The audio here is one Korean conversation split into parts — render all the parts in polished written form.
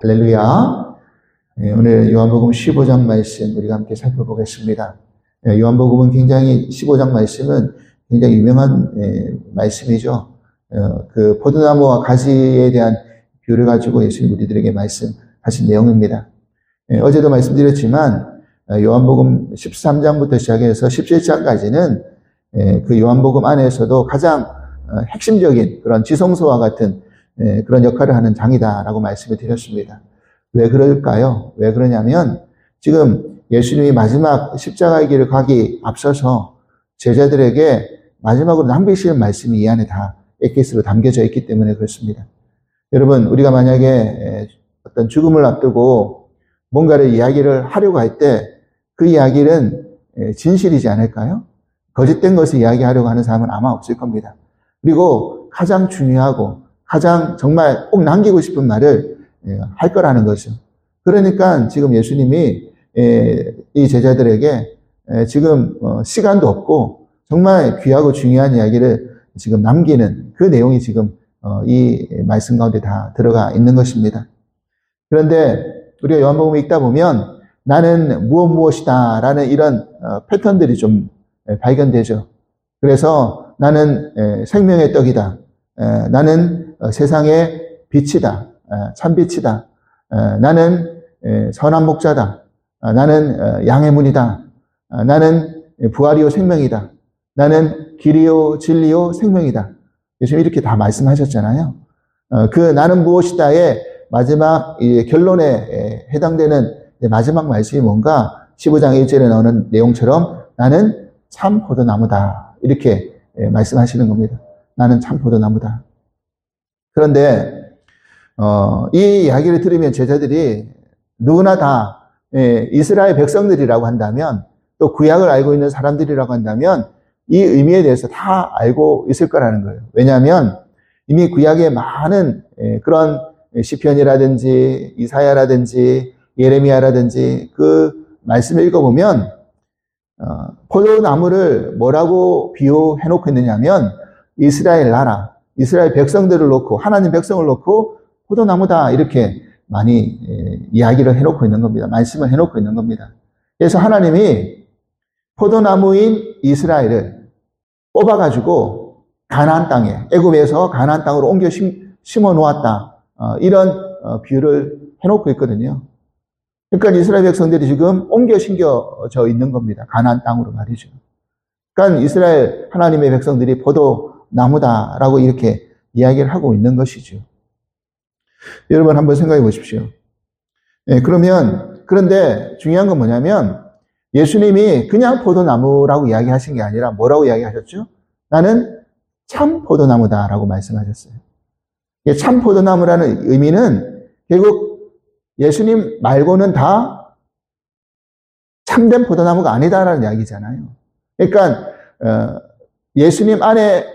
할렐루야. 오늘 요한복음 15장 말씀 우리가 함께 살펴보겠습니다. 요한복음은 굉장히 15장 말씀은 굉장히 유명한 말씀이죠. 그 포도나무와 가지에 대한 비유를 가지고 예수님 우리들에게 말씀하신 내용입니다. 어제도 말씀드렸지만 요한복음 13장부터 시작해서 17장까지는 그 요한복음 안에서도 가장 핵심적인 그런 지성소와 같은 그런 역할을 하는 장이다라고 말씀을 드렸습니다. 왜 그럴까요? 왜 그러냐면 지금 예수님이 마지막 십자가의 길을 가기 앞서서 제자들에게 마지막으로 남기시는 말씀이 이 안에 다 엑기스로 담겨져 있기 때문에 그렇습니다. 여러분, 우리가 만약에 어떤 죽음을 앞두고 뭔가를 이야기를 하려고 할 때 그 이야기는 진실이지 않을까요? 거짓된 것을 이야기하려고 하는 사람은 아마 없을 겁니다. 그리고 가장 중요하고 가장 정말 꼭 남기고 싶은 말을 할 거라는 거죠. 그러니까 지금 예수님이 이 제자들에게 지금 시간도 없고 정말 귀하고 중요한 이야기를 지금 남기는 그 내용이 지금 이 말씀 가운데 다 들어가 있는 것입니다. 그런데 우리가 요한복음을 읽다 보면 나는 무엇이다 라는 이런 패턴들이 좀 발견되죠. 그래서 나는 생명의 떡이다. 나는 세상의 빛이다. 참빛이다. 나는 선한 목자다. 나는 양의 문이다. 나는 부활이요 생명이다. 나는 길이요 진리요 생명이다. 예수님 이렇게 다 말씀하셨잖아요. 그 나는 무엇이다의 마지막 결론에 해당되는 마지막 말씀이 뭔가 15장 1절에 나오는 내용처럼 나는 참 포도나무다. 이렇게 말씀하시는 겁니다. 나는 참 포도나무다. 그런데 이 이야기를 들으면 제자들이 누구나 다 이스라엘 백성들이라고 한다면 또 구약을 알고 있는 사람들이라고 한다면 이 의미에 대해서 다 알고 있을 거라는 거예요. 왜냐하면 이미 구약에 많은 그런 시편이라든지 이사야라든지 예레미야라든지 그 말씀을 읽어보면 포도나무를 뭐라고 비유해 놓고 있느냐면 이스라엘 나라, 이스라엘 백성들을 놓고 하나님 백성을 놓고 포도나무다 이렇게 많이 이야기를 해놓고 있는 겁니다. 말씀을 해놓고 있는 겁니다. 그래서 하나님이 포도나무인 이스라엘을 뽑아가지고 가나안 땅에 애굽에서 가나안 땅으로 옮겨 심어 놓았다. 이런 비유를 해놓고 있거든요. 그러니까 이스라엘 백성들이 지금 옮겨 심겨져 있는 겁니다. 가나안 땅으로 말이죠. 그러니까 이스라엘 하나님의 백성들이 포도나무다라고 이렇게 이야기를 하고 있는 것이죠. 여러분 한번 생각해 보십시오. 그런데 중요한 건 뭐냐면 예수님이 그냥 포도나무라고 이야기하신 게 아니라 뭐라고 이야기하셨죠? 나는 참 포도나무다라고 말씀하셨어요. 참 포도나무라는 의미는 결국 예수님 말고는 다 참된 포도나무가 아니다라는 이야기잖아요. 그러니까 예수님 안에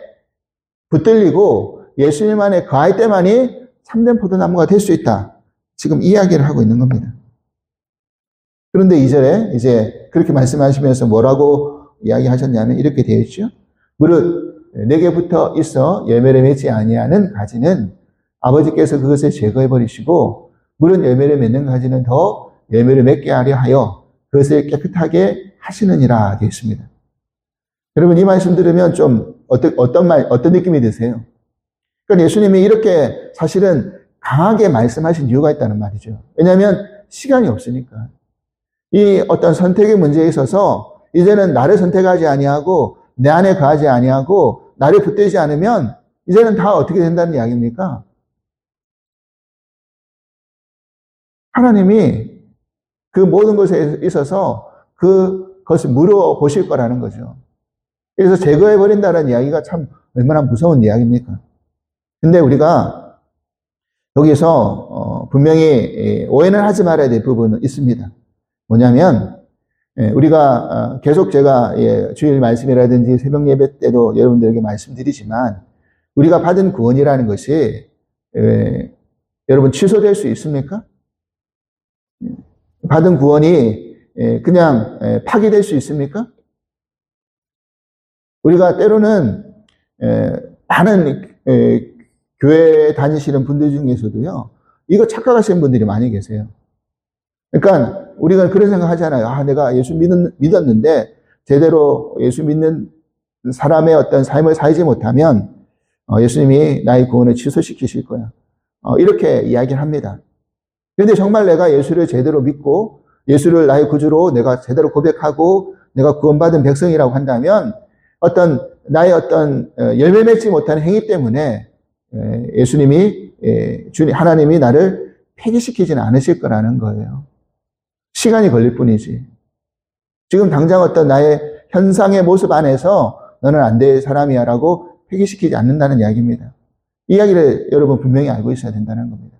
붙들리고 예수님 안에 거할 때만이 참된 포도나무가 될 수 있다. 지금 이야기를 하고 있는 겁니다. 그런데 2절에 이제 그렇게 말씀하시면서 뭐라고 이야기하셨냐면 이렇게 되어 있죠. 무릇 내게 붙어 있어 열매를 맺지 아니하는 가지는 아버지께서 그것을 제거해 버리시고 무릇 열매를 맺는 가지는 더 열매를 맺게 하려 하여 그것을 깨끗하게 하시느니라 되어 있습니다. 여러분 이 말씀 들으면 좀 어떤 느낌이 드세요? 그러니까 예수님이 이렇게 사실은 강하게 말씀하신 이유가 있다는 말이죠. 왜냐하면 시간이 없으니까. 이 어떤 선택의 문제에 있어서 이제는 나를 선택하지 아니하고 내 안에 거하지 아니하고 나를 붙들지 않으면 이제는 다 어떻게 된다는 이야기입니까? 하나님이 그 모든 것에 있어서 그것을 물어보실 거라는 거죠. 그래서 제거해버린다는 이야기가 참 얼마나 무서운 이야기입니까? 근데 우리가 여기서 분명히 오해는 하지 말아야 될 부분은 있습니다. 뭐냐면 우리가 계속 제가 주일 말씀이라든지 새벽 예배 때도 여러분들에게 말씀드리지만 우리가 받은 구원이라는 것이 여러분 취소될 수 있습니까? 받은 구원이 그냥 파기될 수 있습니까? 우리가 때로는 많은 교회 다니시는 분들 중에서도요, 이거 착각하시는 분들이 많이 계세요. 그러니까 우리가 그런 생각 하잖아요. 아, 내가 예수 믿었는데 제대로 예수 믿는 사람의 어떤 삶을 살지 못하면 예수님이 나의 구원을 취소시키실 거야. 이렇게 이야기를 합니다. 그런데 정말 내가 예수를 제대로 믿고 예수를 나의 구주로 내가 제대로 고백하고 내가 구원받은 백성이라고 한다면 나의 열매 맺지 못하는 행위 때문에 예수님이 하나님이 나를 폐기시키지는 않으실 거라는 거예요. 시간이 걸릴 뿐이지. 지금 당장 나의 현상의 모습 안에서 너는 안 될 사람이야 라고 폐기시키지 않는다는 이야기입니다. 이 이야기를 여러분 분명히 알고 있어야 된다는 겁니다.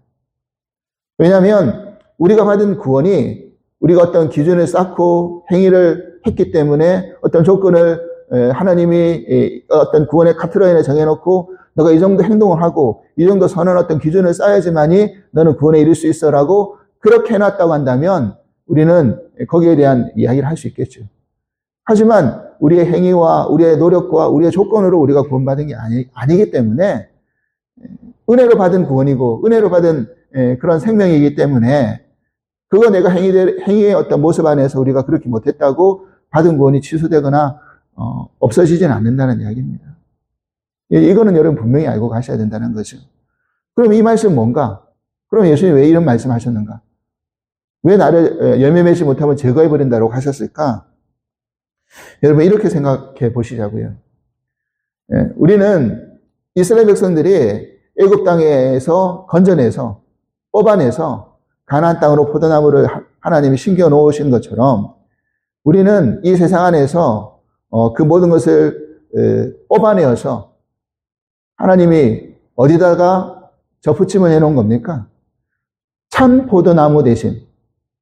왜냐하면 우리가 받은 구원이 우리가 어떤 기준을 쌓고 행위를 했기 때문에 어떤 조건을 하나님이 어떤 구원의 카트라인에 정해놓고 너가 이 정도 행동을 하고 이 정도 선한 어떤 기준을 쌓아야지만이 너는 구원에 이를 수 있어라고 그렇게 해놨다고 한다면 우리는 거기에 대한 이야기를 할 수 있겠죠. 하지만 우리의 행위와 우리의 노력과 우리의 조건으로 우리가 구원받은 게 아니기 때문에 은혜로 받은 구원이고 은혜로 받은 그런 생명이기 때문에 그거 내가 행위의 어떤 모습 안에서 우리가 그렇게 못했다고 받은 구원이 취소되거나 없어지지는 않는다는 이야기입니다. 이거는 여러분 분명히 알고 가셔야 된다는 거죠. 그럼 이 말씀은 뭔가? 그럼 예수님이 왜 이런 말씀하셨는가? 왜 나를 열매 맺지 못하면 제거해버린다고 하셨을까? 여러분 이렇게 생각해 보시자고요. 우리는 이스라엘 백성들이 애굽 땅에서 건져내서 뽑아내서 가나안 땅으로 포도나무를 하나님이 심겨 놓으신 것처럼 우리는 이 세상 안에서 그 모든 것을 뽑아내어서 하나님이 어디다가 접붙임을 해놓은 겁니까? 참 포도나무 대신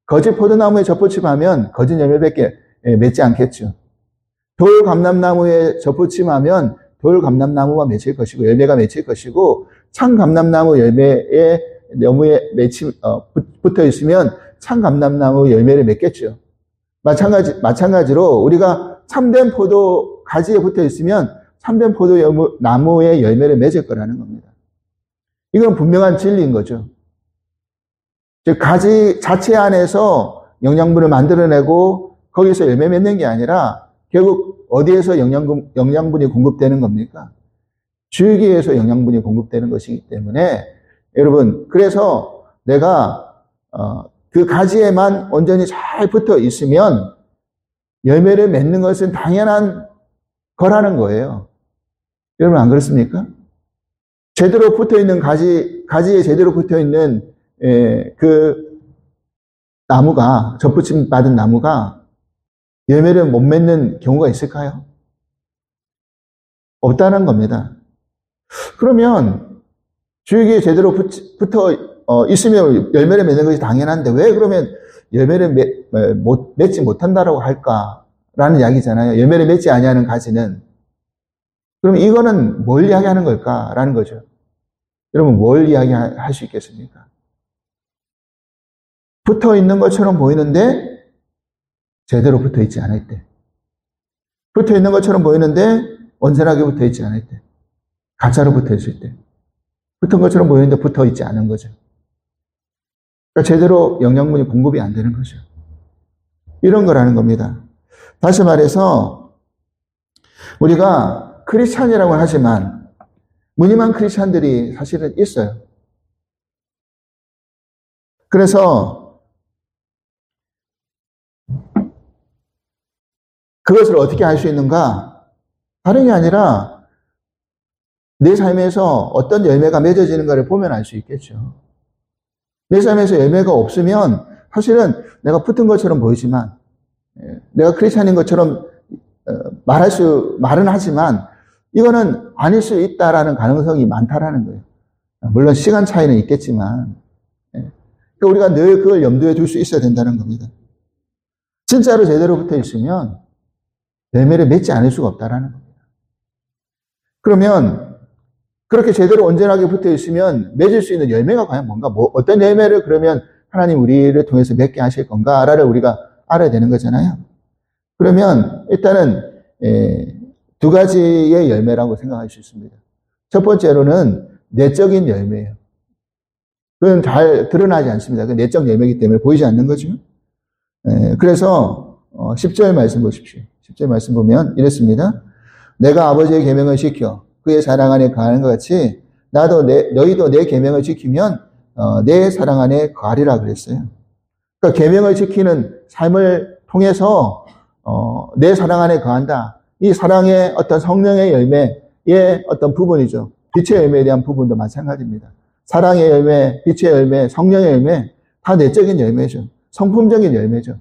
거짓 포도나무에 접붙임하면 거짓 열매밖에 맺지 않겠죠. 돌 감람나무에 접붙임하면 돌 감람나무가 맺힐 것이고 열매가 맺힐 것이고 참 감람나무 열매에 나무에 붙어 있으면 참 감람나무 열매를 맺겠죠. 마찬가지로 우리가 참된 포도 가지에 붙어 있으면 참된 포도 나무의 열매를 맺을 거라는 겁니다. 이건 분명한 진리인 거죠. 즉 가지 자체 안에서 영양분을 만들어내고 거기서 열매 맺는 게 아니라 결국 어디에서 영양분이 공급되는 겁니까? 줄기에서 영양분이 공급되는 것이기 때문에 여러분 그래서 내가 그 가지에만 온전히 잘 붙어 있으면 열매를 맺는 것은 당연한 거라는 거예요. 여러분 안 그렇습니까? 제대로 붙어 있는 가지에 제대로 붙어 있는 그 나무가 접붙임 받은 나무가 열매를 못 맺는 경우가 있을까요? 없다는 겁니다. 그러면 줄기에 제대로 붙어 있으면 열매를 맺는 것이 당연한데 왜 그러면 열매를 맺지 못한다라고 할까라는 이야기잖아요. 열매를 맺지 아니하는 가지는. 그럼 이거는 뭘 이야기하는 걸까라는 거죠. 여러분 뭘 이야기할 수 있겠습니까? 붙어 있는 것처럼 보이는데 제대로 붙어 있지 않을 때. 붙어 있는 것처럼 보이는데 온전하게 붙어 있지 않을 때. 가짜로 붙어 있을 때. 붙은 것처럼 보이는데 붙어 있지 않은 거죠. 그러니까 제대로 영양분이 공급이 안 되는 거죠. 이런 거라는 겁니다. 다시 말해서 우리가 크리스찬이라고 하지만 무늬만 크리스찬들이 사실은 있어요. 그래서 그것을 어떻게 알 수 있는가? 다른 게 아니라 내 삶에서 어떤 열매가 맺어지는가를 보면 알 수 있겠죠. 내 삶에서 열매가 없으면 사실은 내가 붙은 것처럼 보이지만 내가 크리스찬인 것처럼 말은 하지만 이거는 아닐 수 있다라는 가능성이 많다라는 거예요. 물론 시간 차이는 있겠지만 그러니까 우리가 늘 그걸 염두에 둘 수 있어야 된다는 겁니다. 진짜로 제대로 붙어 있으면 열매를 맺지 않을 수가 없다라는 겁니다. 그러면 그렇게 제대로 온전하게 붙어 있으면 맺을 수 있는 열매가 과연 뭔가, 어떤 열매를 그러면 하나님 우리를 통해서 맺게 하실 건가를 우리가 알아야 되는 거잖아요. 그러면 일단은 두 가지의 열매라고 생각할 수 있습니다. 첫 번째로는 내적인 열매예요. 그건 잘 드러나지 않습니다. 그 내적 열매이기 때문에 보이지 않는 거죠. 그래서 10절 말씀 보십시오. 10절 말씀 보면 이랬습니다. 내가 아버지의 계명을 지켜 그의 사랑 안에 거하는 것 같이 너희도 내 계명을 지키면 내 사랑 안에 거하리라 그랬어요. 그러니까 계명을 지키는 삶을 통해서 내 사랑 안에 거한다. 이 사랑의 어떤 성령의 열매의 어떤 부분이죠. 빛의 열매에 대한 부분도 마찬가지입니다. 사랑의 열매, 빛의 열매, 성령의 열매 다 내적인 열매죠. 성품적인 열매죠.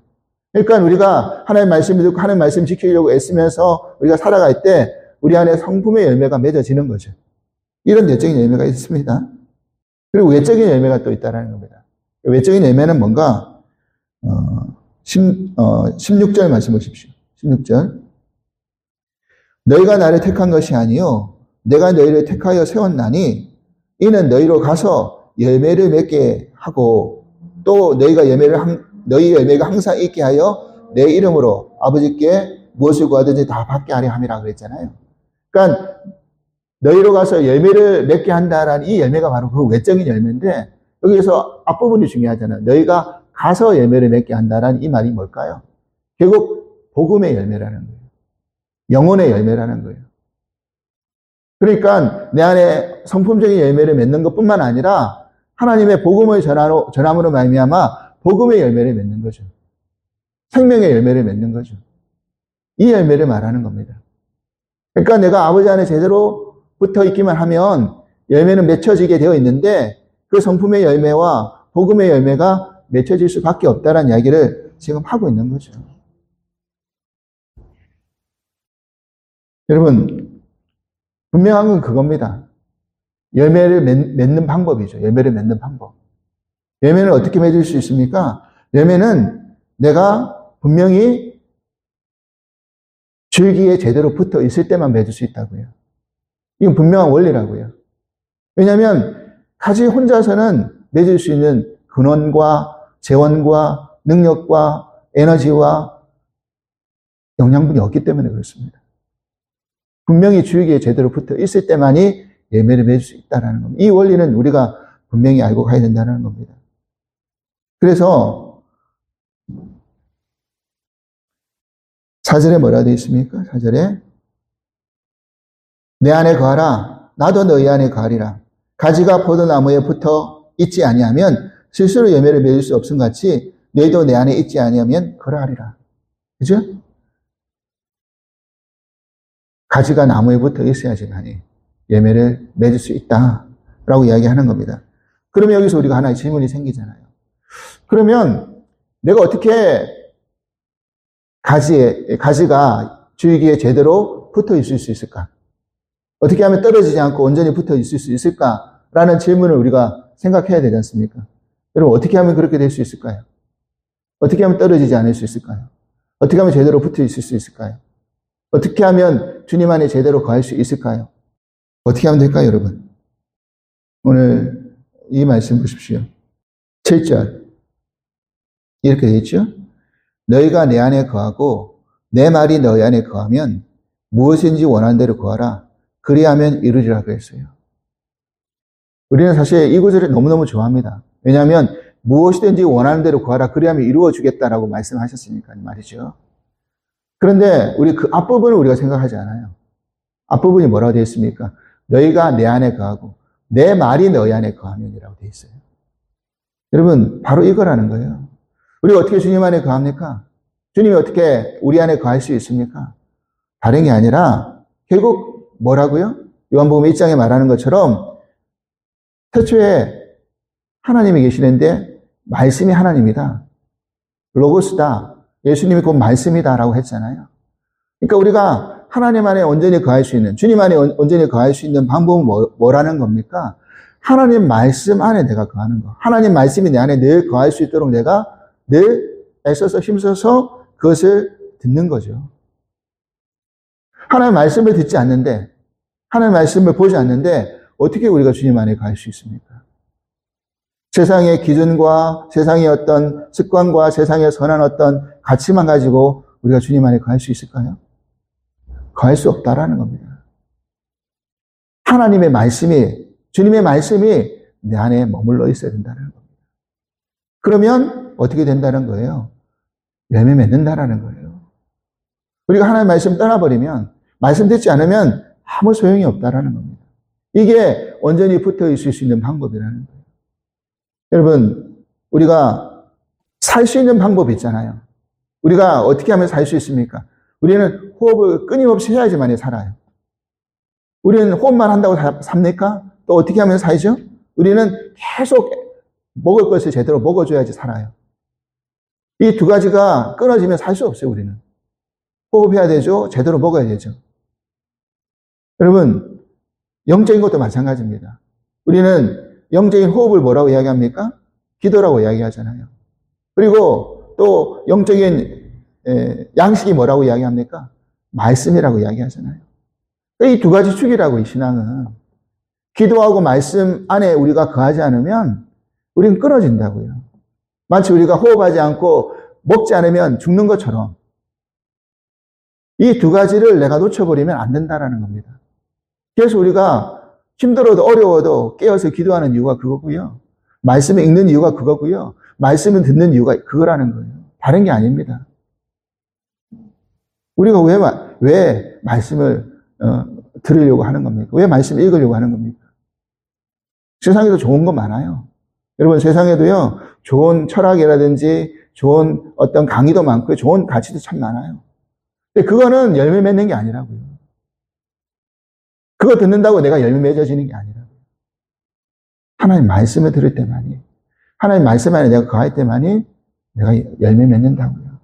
그러니까 우리가 하나님의 말씀을 듣고 하나님의 말씀 지키려고 애쓰면서 우리가 살아갈 때 우리 안에 성품의 열매가 맺어지는 거죠. 이런 내적인 열매가 있습니다. 그리고 외적인 열매가 또 있다는 겁니다. 외적인 열매는 뭔가 16절 말씀 보십시오. 16절 너희가 나를 택한 것이 아니요 내가 너희를 택하여 세웠나니 이는 너희로 가서 열매를 맺게 하고 또 너희 열매가 항상 있게 하여 내 이름으로 아버지께 무엇을 구하든지 다 받게 하려 함이라 그랬잖아요. 그러니까 너희로 가서 열매를 맺게 한다라는 이 열매가 바로 그 외적인 열매인데 여기에서 앞부분이 중요하잖아요. 너희가 가서 열매를 맺게 한다라는 이 말이 뭘까요? 결국 복음의 열매라는 거예요. 영혼의 열매라는 거예요. 그러니까 내 안에 성품적인 열매를 맺는 것뿐만 아니라 하나님의 복음을 전함으로 말미암아 복음의 열매를 맺는 거죠. 생명의 열매를 맺는 거죠. 이 열매를 말하는 겁니다. 그러니까 내가 아버지 안에 제대로 붙어 있기만 하면 열매는 맺혀지게 되어 있는데 그 성품의 열매와 복음의 열매가 맺혀질 수밖에 없다는 이야기를 지금 하고 있는 거죠. 여러분, 분명한 건 그겁니다. 열매를 맺는 방법이죠. 열매를 맺는 방법. 열매는 어떻게 맺을 수 있습니까? 열매는 내가 분명히 줄기에 제대로 붙어 있을 때만 맺을 수 있다고요. 이건 분명한 원리라고요. 왜냐하면 가지 혼자서는 맺을 수 있는 근원과 재원과 능력과 에너지와 영양분이 없기 때문에 그렇습니다. 분명히 줄기에 제대로 붙어 있을 때만이 열매를 맺을 수 있다는 겁니다. 이 원리는 우리가 분명히 알고 가야 된다는 겁니다. 그래서 4절에 뭐라 되어 있습니까? 4절에 내 안에 거하라 나도 너희 안에 거하리라. 가지가 포도나무에 붙어 있지 아니하면 스스로 열매를 맺을 수 없음 같이 너희도 내 안에 있지 아니하면 그러하리라. 그죠? 가지가 나무에 붙어 있어야지만이 열매를 맺을 수 있다라고 이야기하는 겁니다. 그러면 여기서 우리가 하나의 질문이 생기잖아요. 그러면 내가 어떻게 가지가 줄기에 제대로 붙어 있을 수 있을까? 어떻게 하면 떨어지지 않고 온전히 붙어 있을 수 있을까라는 질문을 우리가 생각해야 되지 않습니까? 여러분, 어떻게 하면 그렇게 될 수 있을까요? 어떻게 하면 떨어지지 않을 수 있을까요? 어떻게 하면 제대로 붙어 있을 수 있을까요? 어떻게 하면 주님 안에 제대로 거할 수 있을까요? 어떻게 하면 될까요, 여러분? 오늘 이 말씀 보십시오. 7절. 이렇게 되어 있죠? 너희가 내 안에 거하고 내 말이 너희 안에 거하면 무엇인지 원하는 대로 거하라. 그리하면 이루리라 그랬어요. 우리는 사실 이 구절을 너무너무 좋아합니다. 왜냐하면 무엇이든지 원하는 대로 구하라. 그리하면 이루어주겠다라고 말씀하셨으니까 말이죠. 그런데 우리 그 앞부분을 우리가 생각하지 않아요. 앞부분이 뭐라고 되어 있습니까? 너희가 내 안에 거하고 내 말이 너희 안에 거하면이라고 되어 있어요. 여러분, 바로 이거라는 거예요. 우리가 어떻게 주님 안에 거합니까? 주님이 어떻게 우리 안에 거할 수 있습니까? 다른 게 아니라 결국 뭐라고요? 요한복음 1장에 말하는 것처럼 태초에 하나님이 계시는데 말씀이 하나님이다. 로고스다. 예수님이 곧 말씀이다라고 했잖아요. 그러니까 우리가 하나님 안에 온전히 거할 수 있는, 주님 안에 온전히 거할 수 있는 방법은 뭐라는 겁니까? 하나님 말씀 안에 내가 거하는 거. 하나님 말씀이 내 안에 늘 거할 수 있도록 내가 늘 애써서 힘써서 그것을 듣는 거죠. 하나님 말씀을 듣지 않는데, 하나님 말씀을 보지 않는데 어떻게 우리가 주님 안에 거할 수 있습니까? 세상의 기준과 세상의 어떤 습관과 세상의 선한 어떤 가치만 가지고 우리가 주님 안에 거할 수 있을까요? 거할 수 없다라는 겁니다. 하나님의 말씀이, 주님의 말씀이 내 안에 머물러 있어야 된다는 겁니다. 그러면 어떻게 된다는 거예요? 열매 맺는다라는 거예요. 우리가 하나님의 말씀 떠나버리면, 말씀 듣지 않으면 아무 소용이 없다라는 겁니다. 이게 온전히 붙어 있을 수 있는 방법이라는 거예요. 여러분, 우리가 살 수 있는 방법이 있잖아요. 우리가 어떻게 하면 살 수 있습니까? 우리는 호흡을 끊임없이 해야지만 살아요. 우리는 호흡만 한다고 삽니까? 또 어떻게 하면 살죠? 우리는 계속 먹을 것을 제대로 먹어줘야지 살아요. 이 두 가지가 끊어지면 살 수 없어요, 우리는. 호흡해야 되죠. 제대로 먹어야 되죠. 여러분, 영적인 것도 마찬가지입니다. 우리는 영적인 호흡을 뭐라고 이야기합니까? 기도라고 이야기하잖아요. 그리고 또 영적인 양식이 뭐라고 이야기합니까? 말씀이라고 이야기하잖아요. 이 두 가지 축이라고, 이 신앙은. 기도하고 말씀 안에 우리가 거하지 않으면 우리는 끊어진다고요. 마치 우리가 호흡하지 않고 먹지 않으면 죽는 것처럼 이 두 가지를 내가 놓쳐버리면 안 된다라는 겁니다. 그래서 우리가 힘들어도 어려워도 깨어서 기도하는 이유가 그거고요. 말씀을 읽는 이유가 그거고요. 말씀을 듣는 이유가 그거라는 거예요. 다른 게 아닙니다. 우리가 왜 말씀을 들으려고 하는 겁니까? 왜 말씀을 읽으려고 하는 겁니까? 세상에도 좋은 거 많아요. 여러분, 세상에도요, 좋은 철학이라든지 좋은 어떤 강의도 많고요. 좋은 가치도 참 많아요. 근데 그거는 열매 맺는 게 아니라고요. 그거 듣는다고 내가 열매 맺어지는 게 아니라고요. 하나님 말씀을 들을 때만이, 하나님 말씀 안에 내가 거할 때만이 내가 열매 맺는다고요.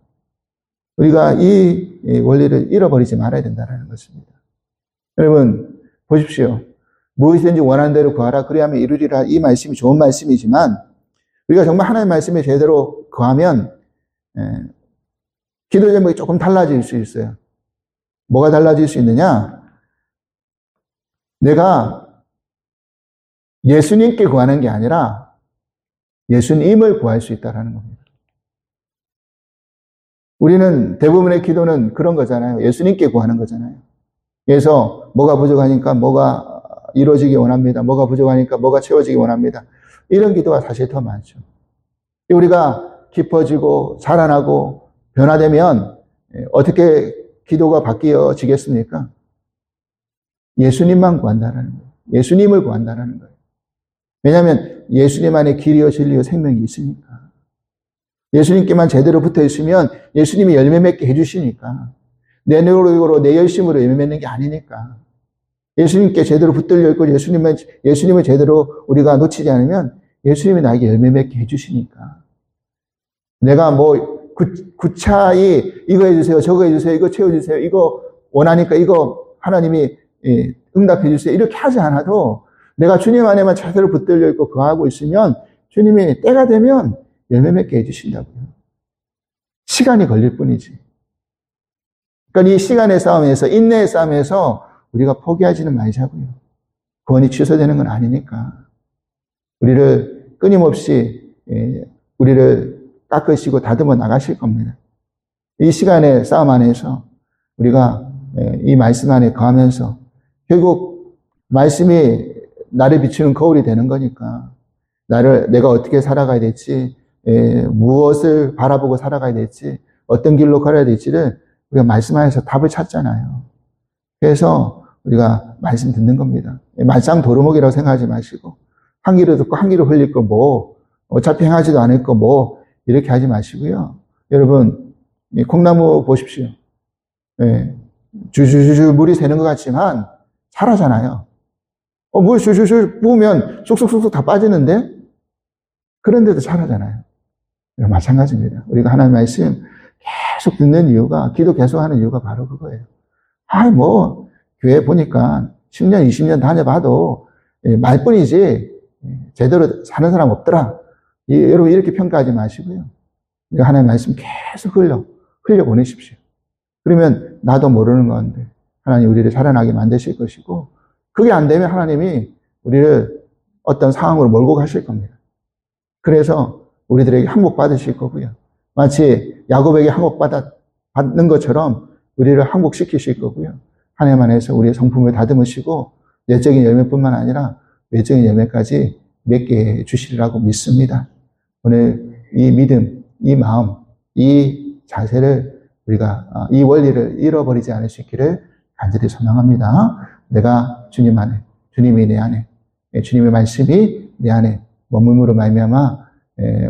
우리가 이 원리를 잃어버리지 말아야 된다는 것입니다. 여러분, 보십시오. 무엇이든지 원하는 대로 구하라 그리하면 이루리라. 이 말씀이 좋은 말씀이지만 우리가 정말 하나님의 말씀에 제대로 구하면 기도 제목이 조금 달라질 수 있어요. 뭐가 달라질 수 있느냐? 내가 예수님께 구하는 게 아니라 예수님을 구할 수 있다는 겁니다. 우리는 대부분의 기도는 그런 거잖아요. 예수님께 구하는 거잖아요. 그래서 뭐가 부족하니까 뭐가 이루어지기 원합니다. 뭐가 부족하니까 뭐가 채워지기 원합니다. 이런 기도가 사실 더 많죠. 우리가 깊어지고 자라나고 변화되면 어떻게 기도가 바뀌어지겠습니까? 예수님만 구한다는 거예요. 예수님을 구한다는 거예요. 왜냐하면 예수님 안에 길이요 진리요 생명이 있으니까. 예수님께만 제대로 붙어 있으면 예수님이 열매 맺게 해주시니까. 내 노력으로 내 열심으로 열매 맺는 게 아니니까. 예수님께 제대로 붙들려 있고 예수님을 제대로 우리가 놓치지 않으면 예수님이 나에게 열매 맺게 해주시니까. 내가 뭐 구차히 이거 해주세요, 저거 해주세요, 이거 채워주세요, 이거 원하니까 이거 하나님이 응답해 주세요. 이렇게 하지 않아도 내가 주님 안에만 제대로 붙들려 있고 거하고 있으면 주님이 때가 되면 열매 맺게 해주신다고요. 시간이 걸릴 뿐이지. 그러니까 이 시간의 싸움에서, 인내의 싸움에서 우리가 포기하지는 말자고요. 구원이 취소되는 건 아니니까. 우리를 끊임없이 우리를 깎으시고 다듬어 나가실 겁니다. 이 시간의 싸움 안에서 우리가 이 말씀 안에 거하면서 결국 말씀이 나를 비추는 거울이 되는 거니까 내가 어떻게 살아가야 될지, 무엇을 바라보고 살아가야 될지, 어떤 길로 걸어야 될지를 우리가 말씀 안에서 답을 찾잖아요. 그래서 우리가 말씀 듣는 겁니다. 말짱 도루묵이라고 생각하지 마시고 한 귀로 듣고 한 귀로 흘릴 거 뭐 어차피 행하지도 않을 거 뭐 이렇게 하지 마시고요. 여러분, 콩나무 보십시오. 주주주 물이 새는 것 같지만 자라잖아요. 물 슈슈슈 부으면 쑥쑥쑥쑥 다 빠지는데 그런데도 자라잖아요. 마찬가지입니다. 우리가 하나님의 말씀 계속 듣는 이유가, 기도 계속하는 이유가 바로 그거예요. 교회 보니까 10년, 20년 다녀봐도 말뿐이지 제대로 사는 사람 없더라. 여러분 이렇게 평가하지 마시고요. 하나님의 말씀 계속 흘려보내십시오. 그러면 나도 모르는 건데 하나님 우리를 살아나게 만드실 것이고, 그게 안 되면 하나님이 우리를 어떤 상황으로 몰고 가실 겁니다. 그래서 우리들에게 항복받으실 거고요. 마치 야곱에게 항복받는 것처럼 우리를 항복시키실 거고요. 하나님 안에서 우리의 성품을 다듬으시고 내적인 열매뿐만 아니라 외적인 열매까지 맺게 해주시리라고 믿습니다. 오늘 이 믿음, 이 마음, 이 자세를 우리가 이 원리를 잃어버리지 않을 수 있기를 간절히 소망합니다. 내가 주님 안에, 주님이 내 안에, 주님의 말씀이 내 안에 머물므로 말미암아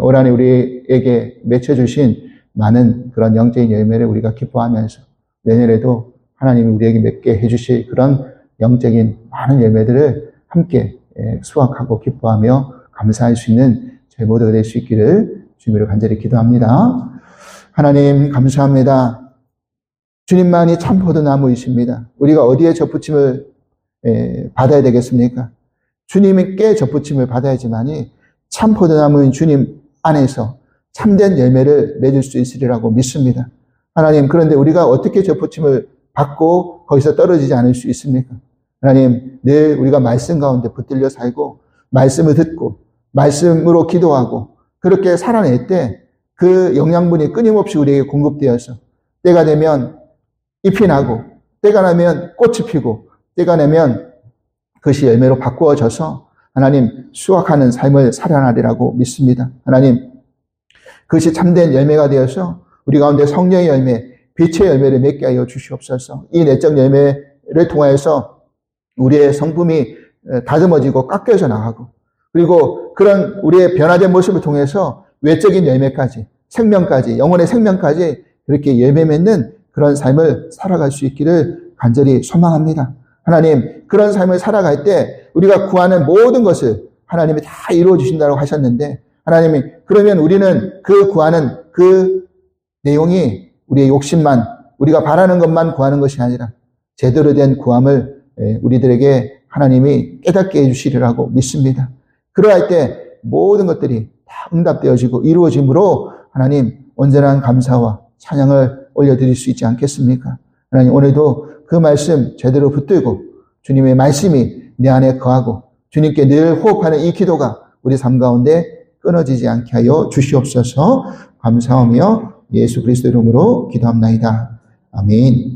올 한해 우리에게 맺혀주신 많은 그런 영적인 열매를 우리가 기뻐하면서 내년에도 하나님이 우리에게 맺게 해주실 그런 영적인 많은 열매들을 함께 수확하고 기뻐하며 감사할 수 있는 저희 모두가 될 수 있기를 주님으로 간절히 기도합니다. 하나님 감사합니다. 주님만이 참 포도나무이십니다. 우리가 어디에 접붙임을 받아야 되겠습니까? 주님께 접붙임을 받아야지만이 참 포도나무인 주님 안에서 참된 열매를 맺을 수 있으리라고 믿습니다. 하나님, 그런데 우리가 어떻게 접붙임을 받고 거기서 떨어지지 않을 수 있습니까? 하나님, 늘 우리가 말씀 가운데 붙들려 살고 말씀을 듣고 말씀으로 기도하고 그렇게 살아낼 때 그 영양분이 끊임없이 우리에게 공급되어서 때가 되면 잎이 나고 때가 나면 꽃이 피고 때가 되면 그것이 열매로 바꾸어져서 하나님 수확하는 삶을 살아나리라고 믿습니다. 하나님, 그것이 참된 열매가 되어서 우리 가운데 성령의 열매, 빛의 열매를 맺게 하여 주시옵소서. 이 내적 열매를 통하여서 우리의 성품이 다듬어지고 깎여져 나가고 그리고 그런 우리의 변화된 모습을 통해서 외적인 열매까지, 생명까지, 영혼의 생명까지 그렇게 열매 맺는 그런 삶을 살아갈 수 있기를 간절히 소망합니다. 하나님, 그런 삶을 살아갈 때 우리가 구하는 모든 것을 하나님이 다 이루어 주신다고 하셨는데 하나님이 그러면 우리는 그 구하는 그 내용이 우리의 욕심만, 우리가 바라는 것만 구하는 것이 아니라 제대로 된 구함을 우리들에게 하나님이 깨닫게 해주시리라고 믿습니다. 그러할 때 모든 것들이 다 응답되어지고 이루어짐으로 하나님 온전한 감사와 찬양을 올려드릴 수 있지 않겠습니까? 하나님, 오늘도 그 말씀 제대로 붙들고 주님의 말씀이 내 안에 거하고 주님께 늘 호흡하는 이 기도가 우리 삶 가운데 끊어지지 않게 하여 주시옵소서. 감사하며 예수 그리스도 이름으로 기도합나이다. 아멘.